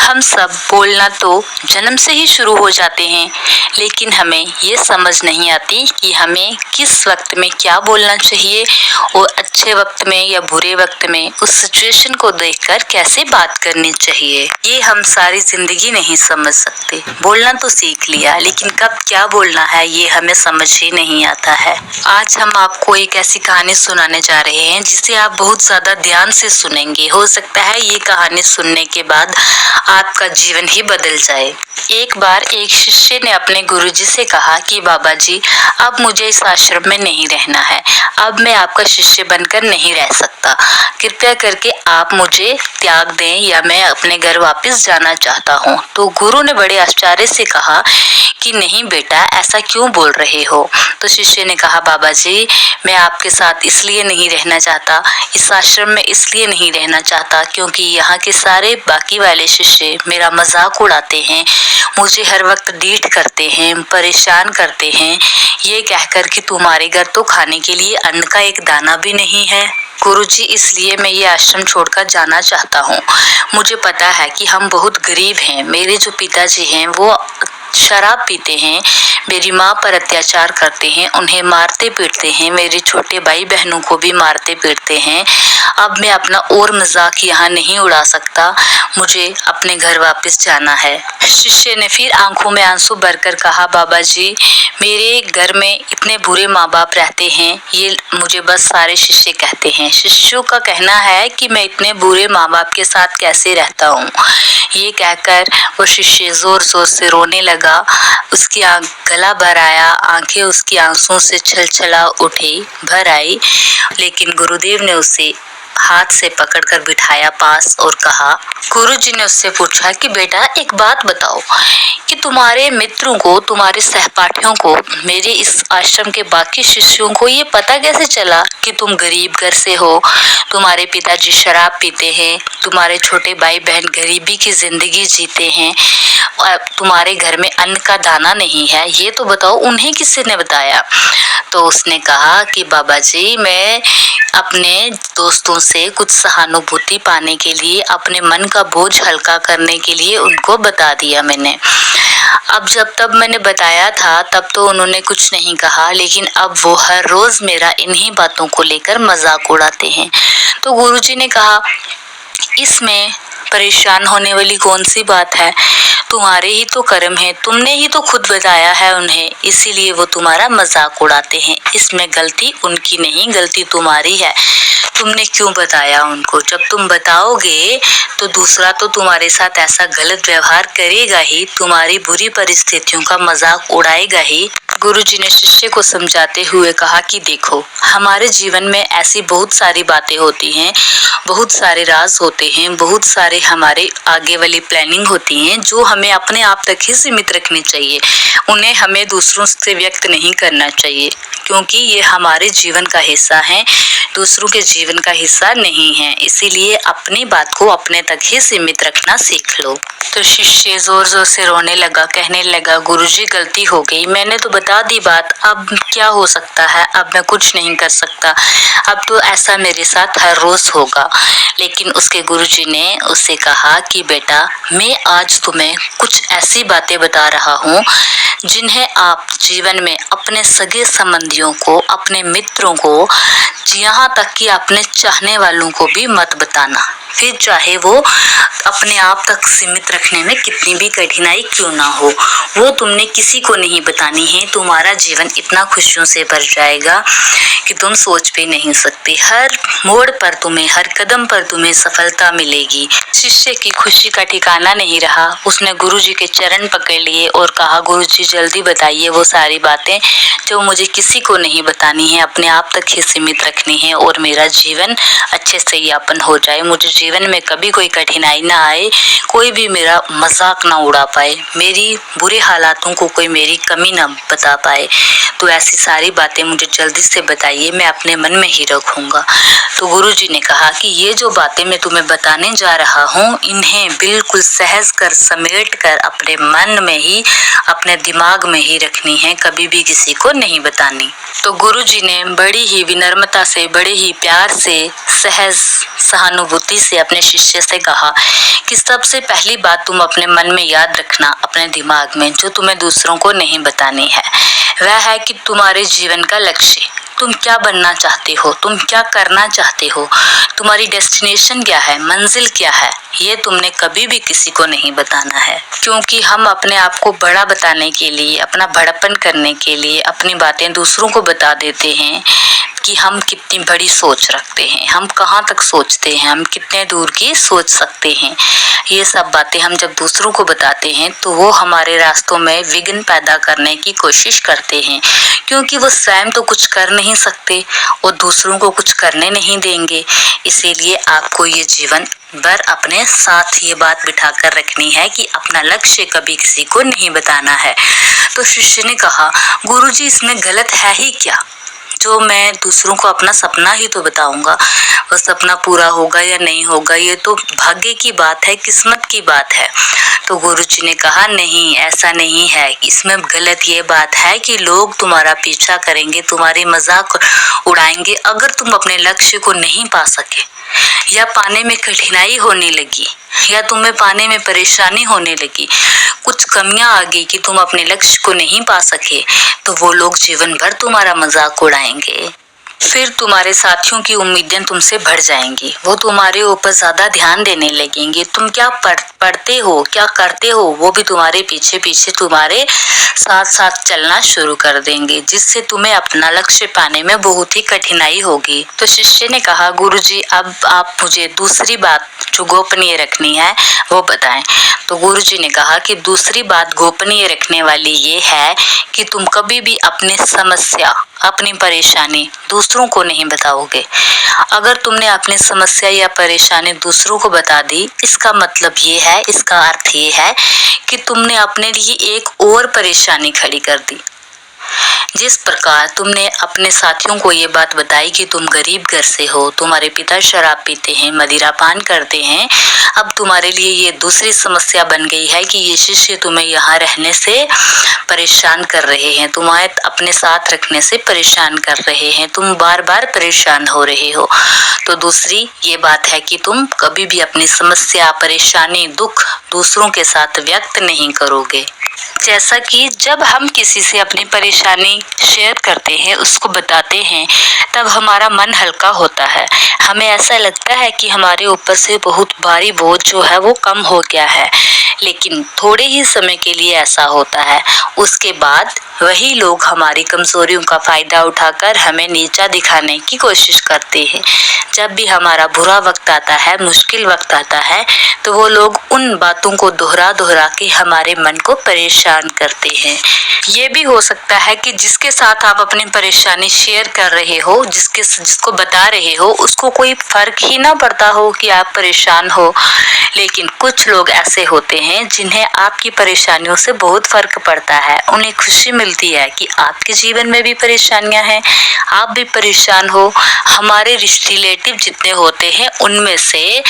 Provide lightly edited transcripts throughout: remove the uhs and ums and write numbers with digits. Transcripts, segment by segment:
हम सब बोलना तो जन्म से ही शुरू हो जाते हैं, लेकिन हमें ये समझ नहीं आती कि हमें किस वक्त में क्या बोलना चाहिए और अच्छे वक्त में या बुरे वक्त में उस सिचुएशन को देखकर कैसे बात करनी चाहिए। ये हम सारी जिंदगी नहीं समझ सकते। बोलना तो सीख लिया, लेकिन कब क्या बोलना है ये हमें समझ ही नहीं आता है। आज हम आपको एक ऐसी कहानी सुनाने जा रहे हैं जिसे आप बहुत ज्यादा ध्यान से सुनेंगे। हो सकता है ये कहानी सुनने के बाद आपका जीवन ही बदल जाए। एक बार एक शिष्य ने अपने गुरुजी से कहा कि बाबा जी, अब मुझे इस आश्रम में नहीं रहना है। अब मैं आपका शिष्य बनकर नहीं रह सकता। कृपया करके आप मुझे त्याग दें या मैं अपने घर वापस जाना चाहता हूँ। तो गुरु ने बड़े आश्चर्य से कहा कि नहीं बेटा, ऐसा क्यों बोल रहे हो? तो शिष्य ने कहा, बाबा जी, मैं आपके साथ इसलिए नहीं रहना चाहता, इस आश्रम में इसलिए नहीं रहना चाहता क्योंकि यहाँ के सारे बाकी वाले शिष्य मेरा मजाक उड़ाते हैं, मुझे हर वक्त डीठ करते हैं, परेशान करते हैं, ये कहकर कि तुम्हारे घर तो खाने के लिए अन्न का एक दाना भी नहीं है। गुरुजी, इसलिए मैं ये आश्रम छोड़कर जाना चाहता हूँ। मुझे पता है कि हम बहुत गरीब हैं। मेरे जो पिताजी हैं वो शराब पीते हैं, मेरी माँ पर अत्याचार करते हैं, उन्हें मारते पीटते हैं, मेरे छोटे भाई बहनों को भी मारते पीटते हैं। अब मैं अपना और मजाक यहाँ नहीं उड़ा सकता, मुझे अपने घर वापस जाना है। शिष्य ने फिर आंखों में आंसू भरकर कहा, बाबा जी, मेरे घर में इतने बुरे माँ बाप रहते हैं, ये मुझे बस सारे शिष्य कहते हैं। शिष्यों का कहना है कि मैं इतने बुरे माँ बाप के साथ कैसे रहता हूँ। ये कहकर वो शिष्य जोर जोर से रोने लगा। उसकी गला भर आया, आंखें उसकी आंसुओं से छलछला उठी, भर आई। लेकिन गुरुदेव ने उसे हाथ से पकड़कर बिठाया पास और कहा, गुरुजी ने उससे पूछा कि बेटा, एक बात बताओ कि तुम्हारे मित्रों को, तुम्हारे सहपाठियों को, मेरे इस आश्रम के बाकी शिष्यों को ये पता कैसे चला कि तुम गरीब घर से हो, तुम्हारे पिताजी शराब पीते हैं, तुम्हारे छोटे भाई बहन गरीबी की जिंदगी जीते हैं और तुम्हारे घर में अन्न का दाना नहीं है, ये तो बताओ, उन्हें किसी ने बताया? तो उसने कहा कि बाबा जी, मैं अपने दोस्तों से कुछ सहानुभूति पाने के लिए, अपने मन का बोझ हल्का करने के लिए उनको बता दिया मैंने। अब जब तब मैंने बताया था तब तो उन्होंने कुछ नहीं कहा, लेकिन अब वो हर रोज मेरा इन्हीं बातों को लेकर मजाक उड़ाते हैं। तो गुरुजी ने कहा, इसमें परेशान होने वाली कौन सी बात है? तुम्हारे ही तो कर्म है, तुमने ही तो खुद बताया है उन्हें, इसीलिए वो तुम्हारा मजाक उड़ाते हैं। इसमें गलती उनकी नहीं, गलती तुम्हारी है। तुमने क्यों बताया उनको? जब तुम बताओगे तो दूसरा तो तुम्हारे साथ ऐसा गलत व्यवहार करेगा ही, तुम्हारी बुरी परिस्थितियों का मजाक उड़ाएगा ही। गुरुजी ने शिष्य को समझाते हुए कहा कि देखो, हमारे जीवन में ऐसी बहुत सारी बातें होती हैं, बहुत सारे राज होते हैं, बहुत सारे हमारे आगे वाली प्लानिंग होती हैं जो हमें अपने आप तक ही सीमित रखनी चाहिए। उन्हें हमें दूसरों से व्यक्त नहीं करना चाहिए, क्योंकि ये हमारे जीवन का हिस्सा है, दूसरों के जीवन का हिस्सा नहीं है। इसीलिए अपनी बात को अपने तक ही सीमित रखना सीख लो। तो शिष्य जोर जोर से रोने लगा, कहने लगा, गुरुजी, गलती हो गई, मैंने तो बता दी बात, अब क्या हो सकता है, अब मैं कुछ नहीं कर सकता, अब तो ऐसा मेरे साथ हर रोज होगा। लेकिन उसके गुरुजी ने उससे कहा कि बेटा, मैं आज तुम्हें कुछ ऐसी बातें बता रहा हूँ जिन्हें आप जीवन में अपने सगे संबंधियों को, अपने मित्रों को, यहाँ तक कि अपने चाहने वालों को भी मत बताना, फिर चाहे वो अपने आप तक सीमित रखने में कितनी भी कठिनाई क्यों ना हो, वो तुमने किसी को नहीं बतानी है। तुम्हारा जीवन इतना खुशियों से भर जाएगा कि तुम सोच भी नहीं सकते। हर मोड़ पर तुम्हें, हर कदम पर तुम्हें सफलता मिलेगी। शिष्य की खुशी का ठिकाना नहीं रहा। उसने गुरुजी के चरण पकड़ लिए और कहा, गुरुजी, जल्दी बताइए वो सारी बातें जो मुझे किसी को नहीं बतानी है, अपने आप तक ही सीमित रखनी है और मेरा जीवन अच्छे से यापन हो जाए। मुझे जीवन में कभी कोई कठिनाई ना आए, कोई भी मेरा मजाक ना उड़ा पाए, मेरी बुरे हालातों को कोई मेरी कमी ना बता पाए। तो ऐसी सारी बातें मुझे जल्दी से बताइए, मैं अपने मन में ही रखूंगा। तो गुरुजी ने कहा कि ये जो बातें मैं तुम्हें बताने जा रहा हूँ, इन्हें बिल्कुल सहज कर, समेट कर अपने मन में ही, अपने दिमाग में ही रखनी है, कभी भी किसी को नहीं बतानी। तो गुरुजी ने बड़ी ही विनम्रता से, बड़े ही प्यार से, सहज सहानुभूति से से अपने शिष्य से कहा कि सबसे पहली बात तुम अपने मन में याद रखना, अपने दिमाग में, जो तुम्हें दूसरों को नहीं बतानी है, वह है कि तुम्हारे जीवन का लक्ष्य, तुम क्या बनना चाहते हो, तुम क्या करना चाहते हो, तुम्हारी डेस्टिनेशन क्या है, मंजिल क्या है, ये तुमने कभी भी किसी को नहीं बताना है। क्योंकि हम अपने आप को बड़ा बताने के लिए, अपना बड़प्पन करने के लिए अपनी बातें दूसरों को बता देते हैं कि हम कितनी बड़ी सोच रखते हैं, हम कहाँ तक सोचते हैं, हम कितने दूर की सोच सकते हैं। ये सब बातें हम जब दूसरों को बताते हैं तो वो हमारे रास्तों में विघ्न पैदा करने की कोशिश करते हैं, क्योंकि वो स्वयं तो कुछ कर नहीं सकते और दूसरों को कुछ करने नहीं देंगे। इसीलिए आपको ये जीवन भर अपने साथ ये बात बिठा कर रखनी है कि अपना लक्ष्य कभी किसी को नहीं बताना है। तो शिष्य ने कहा, गुरुजी इसमें गलत है ही क्या, जो मैं दूसरों को अपना सपना ही तो बताऊंगा, वो सपना पूरा होगा या नहीं होगा ये तो भाग्य की बात है, किस्मत की बात है। तो गुरुजी ने कहा, नहीं, ऐसा नहीं है, इसमें गलत ये बात है कि लोग तुम्हारा पीछा करेंगे, तुम्हारी मजाक उड़ाएंगे अगर तुम अपने लक्ष्य को नहीं पा सके, या पाने में कठिनाई होने लगी, या तुम्हें पाने में परेशानी होने लगी, कुछ कमियां आ गई कि तुम अपने लक्ष्य को नहीं पा सके, तो वो लोग जीवन भर तुम्हारा मजाक उड़ाएंगे। फिर तुम्हारे साथियों की उम्मीदें तुमसे बढ़ जाएंगी, वो तुम्हारे ऊपर ज्यादा ध्यान देने लगेंगे, तुम क्या पढ़ते हो, क्या करते हो, वो भी तुम्हारे पीछे पीछे तुम्हारे साथ साथ चलना शुरू कर देंगे, जिससे तुम्हें अपना लक्ष्य पाने में बहुत ही कठिनाई होगी। तो शिष्य ने कहा, गुरुजी अब आप मुझे दूसरी बात जो गोपनीय रखनी है वो बताएं। तो गुरुजी ने कहा कि दूसरी बात गोपनीय रखने वाली ये है कि तुम कभी भी अपनी समस्या, अपनी परेशानी दूसरों को नहीं बताओगे। अगर तुमने अपनी समस्या या परेशानी दूसरों को बता दी, इसका मतलब ये है, इसका अर्थ ये है कि तुमने अपने लिए एक और परेशानी खड़ी कर दी। जिस प्रकार तुमने अपने साथियों को ये बात बताई कि तुम गरीब घर से हो, तुम्हारे पिता शराब पीते हैं, मदिरा पान करते हैं, अब तुम्हारे लिए ये दूसरी समस्या बन गई है कि ये शिष्य तुम्हें यहाँ रहने से परेशान कर रहे हैं, तुम्हें अपने साथ रखने से परेशान कर रहे हैं, तुम बार बार परेशान हो रहे हो। तो दूसरी ये बात है कि तुम कभी भी अपनी समस्या, परेशानी, दुख दूसरों के साथ व्यक्त नहीं करोगे। जैसा कि जब हम किसी से अपनी परेशानी शेयर करते हैं, उसको बताते हैं, तब हमारा मन हल्का होता है, हमें ऐसा लगता है कि हमारे ऊपर से बहुत भारी बोझ जो है वो कम हो गया है। लेकिन थोड़े ही समय के लिए ऐसा होता है, उसके बाद वही लोग हमारी कमजोरियों का फायदा उठाकर हमें नीचा दिखाने की कोशिश करते हैं। जब भी हमारा बुरा वक्त आता है, मुश्किल वक्त आता है, तो वो लोग उन बातों को दोहरा दोहरा के हमारे मन को परेशान करते हैं। ये भी हो सकता है कि जिसके साथ आप अपनी परेशानी शेयर कर रहे हो, जिसको बता रहे हो, उसको कोई फर्क ही ना पड़ता हो कि आप परेशान हो। लेकिन कुछ लोग ऐसे होते हैं जिन्हें आपकी परेशानियों से बहुत फर्क पड़ता है, उन्हें खुशी मिलती है कि आपके जीवन में भी परेशानियां हैं, आप भी परेशान हो। हमारे रिलेटिव जितने होते हैं उनमें से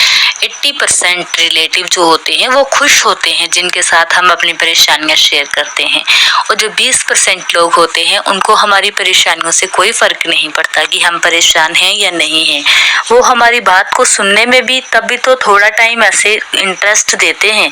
80% रिलेटिव जो होते हैं वो खुश होते हैं जिनके साथ हम अपनी परेशानियां शेयर करते हैं, और जो 20% लोग होते हैं उनको हमारी परेशानियों से कोई फर्क नहीं पड़ता कि हम परेशान हैं या नहीं हैं। वो हमारी बात को सुनने में भी तभी तो थोड़ा टाइम ऐसे इंटरेस्ट देते हैं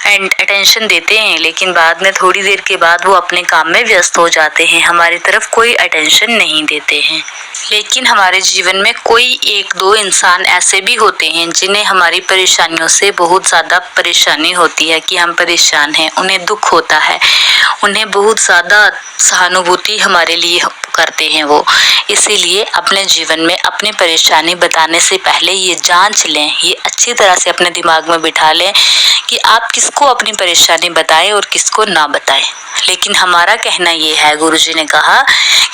एंड अटेंशन देते हैं, लेकिन बाद में थोड़ी देर के बाद वो अपने काम में व्यस्त हो जाते हैं, हमारी तरफ कोई अटेंशन नहीं देते हैं। लेकिन हमारे जीवन में कोई एक दो इंसान ऐसे भी होते हैं जिन्हें हमारी परेशानियों से बहुत ज़्यादा परेशानी होती है कि हम परेशान हैं, उन्हें दुख होता है, उन्हें बहुत ज़्यादा सहानुभूति हमारे लिए करते हैं वो। इसीलिए अपने जीवन में अपनी परेशानी बताने से पहले ये जांच लें, ये अच्छी तरह से अपने दिमाग में बिठा लें कि आप किसको अपनी परेशानी बताएं और किसको ना बताएं। लेकिन हमारा कहना ये है, गुरुजी ने कहा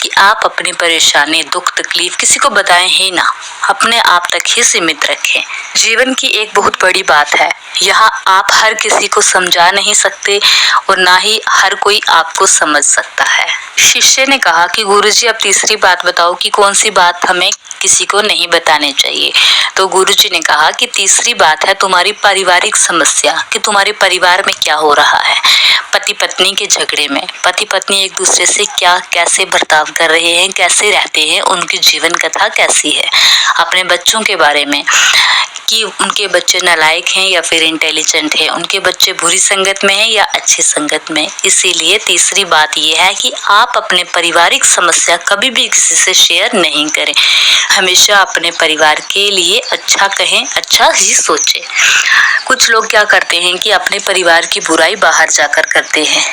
कि आप अपनी परेशानी, दुख, तकलीफ किसी को बताएं ही ना, अपने आप तक ही सीमित रखें। जीवन की एक बहुत बड़ी बात है, यहाँ आप हर किसी को समझा नहीं सकते और ना ही हर कोई आपको समझ सकता है। शिष्य ने कहा कि गुरुजी अब तीसरी बात बताओ कि कौन सी बात हमें किसी को नहीं बतानी चाहिए। तो गुरुजी ने कहा कि तीसरी बात है तुम्हारी पारिवारिक समस्या, कि तुम्हारे परिवार में क्या हो रहा है। पति पत्नी के झगड़े में पति पत्नी एक दूसरे से क्या कैसे बर्ताव कर रहे हैं, कैसे रहते हैं, उनकी जीवन कथा कैसी है। अपने बच्चों के बारे में कि उनके बच्चे नालायक हैं या फिर इंटेलिजेंट हैं, उनके बच्चे बुरी संगत में हैं या अच्छी संगत में। इसीलिए तीसरी बात यह है कि आप अपने पारिवारिक समस्या कभी भी किसी से शेयर नहीं करें। हमेशा अपने परिवार के लिए अच्छा कहें, अच्छा ही सोचें। कुछ लोग क्या करते हैं कि अपने परिवार की बुराई बाहर जाकर करते हैं।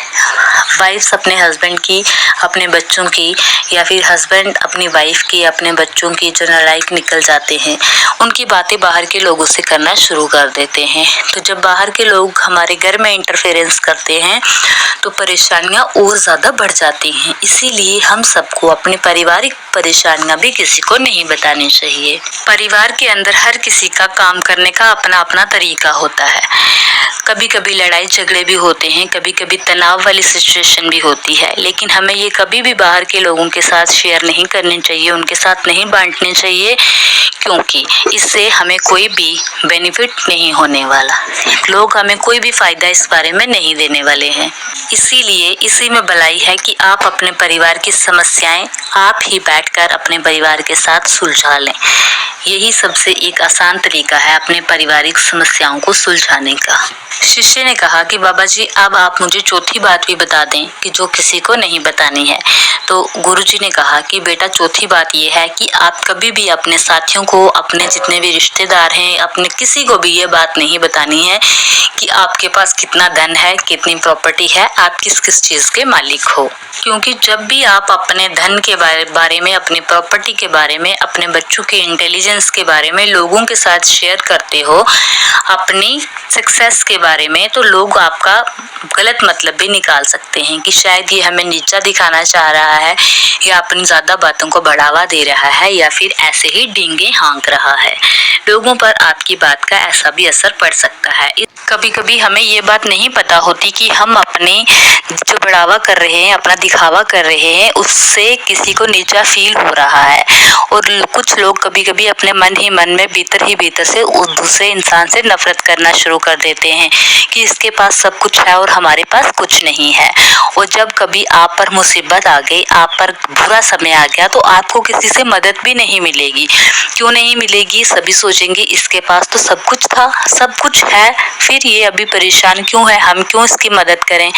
वाइफ्स अपने हस्बैंड की, अपने बच्चों की, या फिर हस्बैंड अपनी वाइफ की, अपने बच्चों की जो नालायक निकल जाते हैं, उनकी बातें बाहर के लोगों से करना शुरू कर देते हैं। तो जब बाहर के लोग हमारे घर में इंटरफेरेंस करते हैं तो परेशानियां और ज्यादा बढ़ जाती हैं। इसीलिए हम सबको अपनी पारिवारिक परेशानियां भी किसी को नहीं बतानी चाहिए। परिवार के अंदर हर किसी का काम करने का अपना अपना तरीका होता है। कभी कभी लड़ाई झगड़े भी होते हैं, कभी कभी तनाव वाली सिचुएशन भी होती है, लेकिन हमें ये कभी भी बाहर के लोगों के साथ शेयर नहीं करनी चाहिए, उनके साथ नहीं बांटनी चाहिए, क्योंकि इससे हमें कोई भी बेनिफिट नहीं होने वाला। लोग हमें कोई भी फायदा इस बारे में नहीं देने वाले हैं। इसीलिए इसी में भलाई है कि आप अपने परिवार की समस्याएं आप ही बैठकर अपने परिवार के साथ सुलझा लें। यही सबसे एक आसान तरीका है अपने पारिवारिक समस्याओं को सुलझाने का। शिष्य ने कहा कि बाबा जी अब आप मुझे चौथी बात भी बता दें कि जो किसी को नहीं बतानी है। तो गुरुजी ने कहा कि बेटा चौथी बात यह है कि आप कभी भी अपने साथियों को, अपने जितने भी रिश्तेदार हैं, अपने किसी को भी ये बात नहीं बतानी है कि आपके पास कितना धन है, कितनी प्रॉपर्टी है, आप किस किस चीज के मालिक हो। क्योंकि जब भी आप अपने धन के बारे में, अपनी प्रॉपर्टी के बारे में, अपने बच्चों के इंटेलिजेंस के बारे में लोगों के साथ शेयर करते हो, अपनी सक्सेस के बारे में, तो लोग आपका गलत मतलब भी निकाल सकते हैं कि शायद ये हमें नीचा दिखाना चाह रहा है या अपनी ज्यादा बातों को बढ़ावा दे रहा है या फिर ऐसे ही डींगे हाँक रहा है। लोगों पर आपकी बात का ऐसा भी असर पड़ सकता है। कभी कभी हमें ये बात नहीं पता होती कि हम अपने जो बढ़ावा कर रहे हैं, अपना दिखावा कर रहे हैं, उससे किसी को नीचा फील हो रहा है। और कुछ लोग कभी कभी अपने मन ही मन में भीतर ही भीतर से उस दूसरे इंसान से नफरत करना शुरू कर देते हैं कि इसके पास सब कुछ है और हमारे पास कुछ नहीं है। और जब कभी आप पर मुसीबत आ गई, आप पर बुरा समय आ गया, तो आपको किसी से मदद भी नहीं मिलेगी। क्यों नहीं मिलेगी? सभी सोचेंगे इसके पास तो सब कुछ था, सब कुछ है, फिर ये अभी परेशान क्यों है, हम क्यों इसकी मदद करें।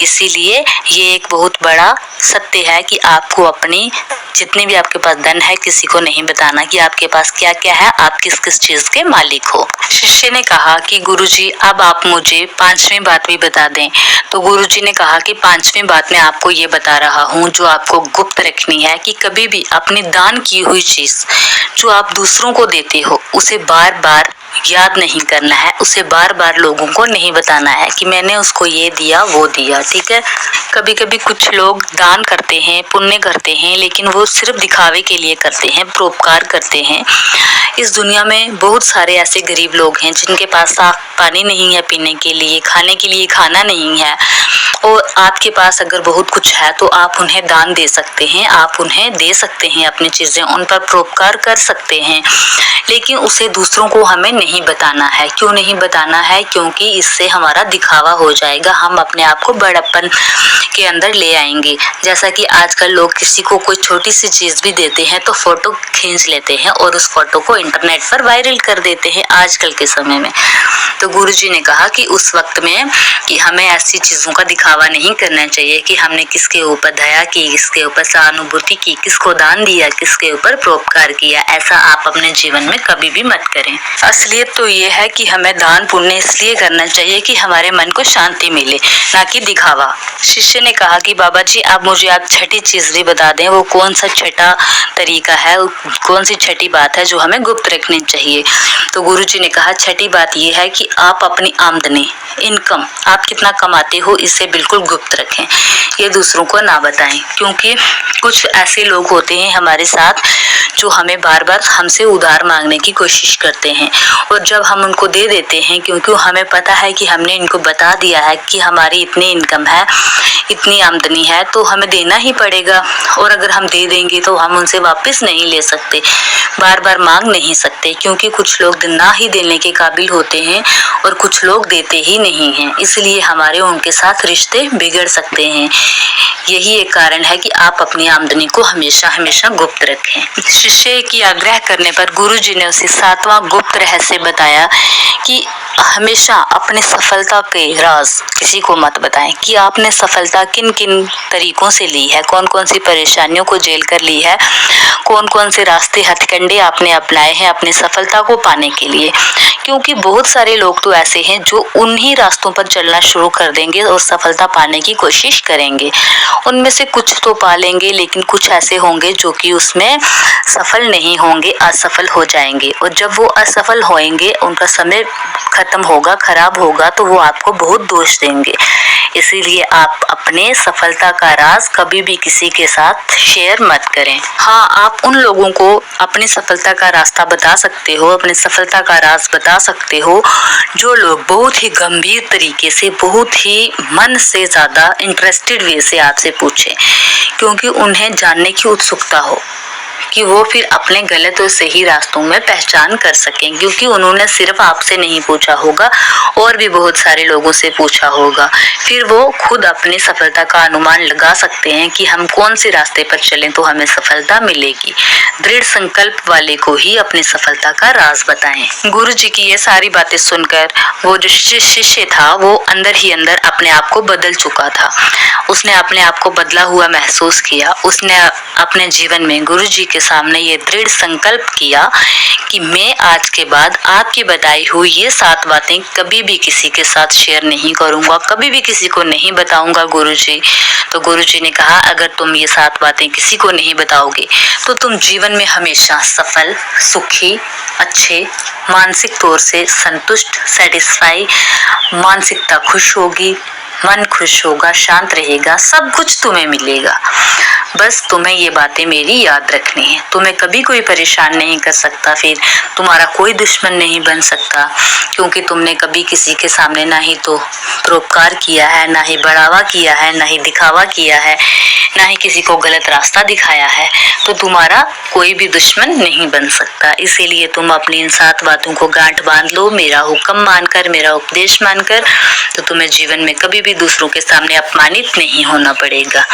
इसीलिए ये एक बहुत बड़ा सत्य है कि आपको अपनी जितने भी आपके पास धन है किसी को नहीं बताना कि आपके पास क्या क्या है, आप किस किस चीज के मालिक हो। शिष्य ने कहा कि गुरुजी अब आप मुझे पांचवी बात भी बता दें। तो गुरुजी ने कहा कि पांचवी बात मैं आपको ये बता रहा हूँ जो आपको गुप्त रखनी है कि कभी भी अपनी दान की हुई चीज जो आप दूसरों को देते हो उसे बार बार याद नहीं करना है, उसे बार बार लोगों को नहीं बताना है कि मैंने उसको ये दिया वो दिया। ठीक है, कभी कभी कुछ लोग दान करते हैं, पुण्य करते हैं, लेकिन वो सिर्फ दिखावे के लिए करते हैं, परोपकार करते हैं। इस दुनिया में बहुत सारे ऐसे गरीब लोग हैं जिनके पास साफ पानी नहीं है पीने के लिए, खाने के लिए खाना नहीं है, और आपके पास अगर बहुत कुछ है तो आप उन्हें दान दे सकते हैं, आप उन्हें दे सकते हैं अपनी चीजें, उन पर परोपकार कर सकते हैं, लेकिन उसे दूसरों को हमें नहीं बताना है। क्यों नहीं बताना है? क्योंकि इससे हमारा दिखावा हो जाएगा, हम अपने आप को बड़प्पन के अंदर ले आएंगे। जैसा कि आजकल लोग किसी को कोई छोटी सी चीज भी देते हैं तो फोटो खींच लेते हैं और उस फोटो को इंटरनेट पर वायरल कर देते हैं आजकल के समय में। तो गुरुजी ने कहा कि उस वक्त में कि हमें ऐसी चीजों का दिखावा नहीं करना चाहिए कि हमने किसके ऊपर दया की, किसके ऊपर सहानुभूति की, किसको दान दिया, किसके ऊपर परोपकार किया। ऐसा आप अपने जीवन में कभी भी मत करें। असलियत तो ये है कि हमें दान पुण्य इसलिए करना चाहिए कि हमारे मन को शांति मिले, ना कि दिखावा। शिष्य ने कहा कि बाबा जी आप मुझे आप छठी चीज भी बता दें, वो कौन सा छठा तरीका है, कौन सी छठी बात है जो हमें गुप्त रखनी चाहिए। तो गुरुजी ने कहा छठी बात ये है कि आप अपनी आमदनी, इनकम, आप कितना कमाते हो इससे बिल्कुल बिल्कुल गुप्त रखें, ये दूसरों को ना बताएं, क्योंकि कुछ ऐसे लोग होते हैं हमारे साथ जो हमें बार बार हमसे उधार मांगने की कोशिश करते हैं, और जब हम उनको दे देते हैं, क्योंकि हमें पता है कि हमने इनको बता दिया है कि हमारी इतनी इनकम है, इतनी आमदनी है, तो हमें देना ही पड़ेगा, और अगर हम दे देंगे तो हम उनसे वापस नहीं ले सकते, बार बार मांग नहीं सकते, क्योंकि कुछ लोग ना ही देने के काबिल होते हैं और कुछ लोग देते ही नहीं हैं, इसलिए हमारे उनके साथ रिश्ते बिगड़ सकते हैं। यही एक कारण है कि आप अपनी आमदनी को हमेशा हमेशा गुप्त रखें। शिष्य की आग्रह करने पर गुरुजी ने उसे 7वां गुप्त रहस्य बताया कि हमेशा अपने सफलता के राज किसी को मत बताएं, कि आपने सफलता किन किन तरीकों से ली है, कौन कौन सी परेशानियों को झेल कर ली है, कौन कौन से रास्ते हथकंडे आपने अपनाए हैं अपनी सफलता को पाने के लिए, क्योंकि बहुत सारे लोग तो ऐसे हैं जो उन्हीं रास्तों पर चलना शुरू कर देंगे और सफलता पाने की कोशिश करेंगे। उनमें से कुछ तो पा लेंगे, लेकिन कुछ ऐसे होंगे जो कि उसमें सफल नहीं होंगे, असफल हो जाएंगे, और जब वो असफल होंगे, उनका समय खत्म होगा, खराब होगा, तो वो आपको बहुत दोष देंगे। इसीलिए आप अपने सफलता का राज कभी भी किसी के साथ शेयर मत करें। हाँ, आप उन लोगों को अपनी सफलता का रास्ता बता सकते हो, अपनी सफलता का राज बता सकते हो, जो लोग बहुत ही गंभीर तरीके से, बहुत ही मन से ज्यादा इंटरेस्टेड वे से आपसे पूछे, क्योंकि उन्हें जानने की उत्सुकता हो कि वो फिर अपने गलत और सही रास्तों में पहचान कर सकें, क्योंकि उन्होंने सिर्फ आपसे नहीं पूछा होगा, और भी बहुत सारे लोगों से पूछा होगा। फिर वो खुद अपनी सफलता का अनुमान लगा सकते हैं कि हम कौन से रास्ते पर चलें तो हमें सफलता मिलेगी। दृढ़ संकल्प वाले को ही अपनी सफलता का राज बताएं। गुरुजी की ये सारी बातें सुनकर वो जो शिष्य था वो अंदर ही अंदर अपने आप को बदल चुका था। उसने अपने आप को बदला हुआ महसूस किया। उसने अपने जीवन में गुरुजी के सामने ये दृढ़ संकल्प किया कि मैं आज के बाद आपकी बताई हुई ये 7 बातें कभी भी किसी के साथ शेयर नहीं करूंगा, कभी भी किसी को नहीं बताऊंगा गुरुजी। तो गुरुजी ने कहा, अगर तुम ये 7 बातें किसी को नहीं बताओगे तो तुम जीवन में हमेशा सफल, सुखी, अच्छे, मानसिक तौर से संतुष्ट, सेटिस्फाई, मानसिकता खुश होगी, मन खुश होगा, शांत रहेगा, सब कुछ तुम्हें मिलेगा। बस तुम्हें ये बातें मेरी याद रखनी है। तुम्हें कभी कोई परेशान नहीं कर सकता, फिर तुम्हारा कोई दुश्मन नहीं बन सकता, क्योंकि तुमने कभी किसी के सामने ना ही तो परोपकार किया है, ना ही बढ़ावा किया है, ना ही दिखावा किया है, ना ही किसी को गलत रास्ता दिखाया है, तो तुम्हारा कोई भी दुश्मन नहीं बन सकता। इसीलिए तुम अपनी इन 7 बातों को गांठ बांध लो, मेरा हुक्म मानकर, मेरा उपदेश मानकर, तो तुम्हें जीवन में कभी भी दूसरों के सामने अपमानित नहीं होना पड़ेगा।